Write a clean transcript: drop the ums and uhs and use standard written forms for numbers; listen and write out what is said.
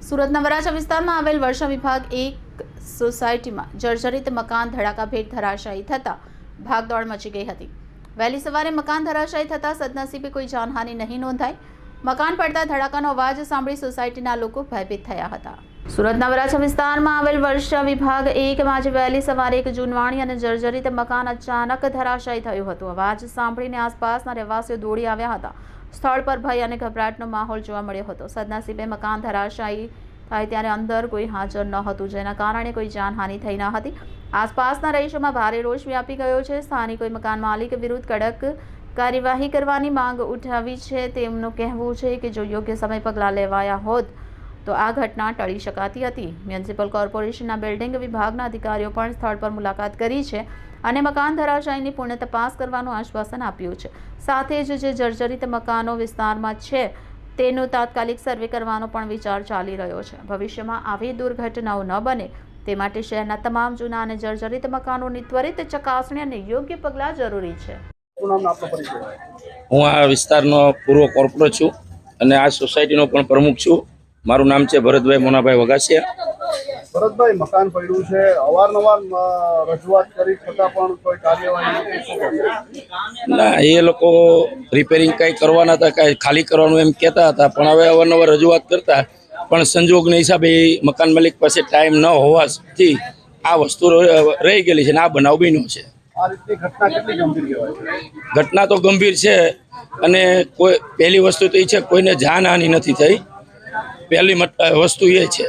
સુરતના વરાછા વિસ્તારમાં આવેલ વર્ષા વિભાગ 1 સોસાયટીમાં જર્જરિત મકાન ધડાકાભેર ધરાશાયી થતાં ભાગદોડ મચી ગઈ હતી। વહેલી સવારે મકાન ધરાશાયી થતાં સદનસીબે કોઈ જાનહાનિ નહીં નોંધાઈ। મકાન પડતા ધડાકાનો અવાજ સાંભળી સોસાયટીના લોકો ભયભીત થયા હતા। સુરતના વરાછા વિસ્તારમાં આવેલ વર્ષા વિભાગ 1 માં આજે વહેલી સવારે એક જૂનવાણી અને જર્જરિત મકાન અચાનક ધરાશાયી થયું હતું। અવાજ સાંભળીને આસપાસના રહેવાસીઓ દોડી આવ્યા હતા। સ્થળ પર ભય અને ગભરાટનો માહોલ જોવા મળ્યો હતો। સદનસીબે મકાન ધરાશાયી થાય ત્યારે અંદર કોઈ હાજર ન હતું, જેના કારણે કોઈ જાનહાનિ થઈ ન હતી। આસપાસના રહીશોમાં ભારે રોષ વ્યાપી ગયો છે। સ્થાનિકોએ મકાન માલિક વિરુદ્ધ કડક કાર્યવાહી કરવાની માંગ ઉઠાવી છે। તેમનું કહેવું છે કે જો યોગ્ય સમય પગલાં લેવાયા હોત તો આ ઘટના ટળી શકાતી હતી। મ્યુનિસિપલ કોર્પોરેશનના બિલ્ડિંગ વિભાગના અધિકારીઓ પણ સ્થળ પર મુલાકાત કરી છે અને મકાન ધરાશાયીની પૂર્ણ તપાસ કરવાનું આશ્વાસન આપ્યું છે। સાથે જ જે જર્જરિત મકાનો વિસ્તારમાં છે તેનું તાત્કાલિક સર્વે કરવાનો પણ વિચાર ચાલી રહ્યો છે। ભવિષ્યમાં આવી દુર્ઘટનાઓ ન બને તે માટે શહેરના તમામ જૂના અને જર્જરિત મકાનોની ત્વરિત ચકાસણી અને યોગ્ય પગલાં જરૂરી છે। હું આ વિસ્તારનો પૂર્વ કોર્પોરેટર છું અને આ સોસાયટીનો પણ પ્રમુખ છું। મારું નામ છે ભરતભાઈ મોનાભાઈ વગાસિયા। ભરતભાઈ, મકાન પડ્યું છે, અવારનવાર રજૂઆત કરી છતાં પણ કોઈ કાર્યવાહી નથી। ના, એ લોકો રિપેરિંગ કંઈ કરવાના હતા, કાંઈ ખાલી કરવાનું એમ કહેતા હતા, પણ હવે અવારનવાર રજૂઆત કરતા પણ સંજોગના હિસાબે મકાન માલિક પાસે ટાઈમ ન હોવાથી આ વસ્તુ રહી ગયેલી છે અને આ બનાવ બન્યો છે। આ રીતની ઘટના કેટલી ગંભીર કહેવાય? ઘટના તો ગંભીર છે અને કોઈ પહેલી વસ્તુ તો એ છે કોઈને જાનહાનિ નથી થઈ। પહેલી વસ્તુ એ છે।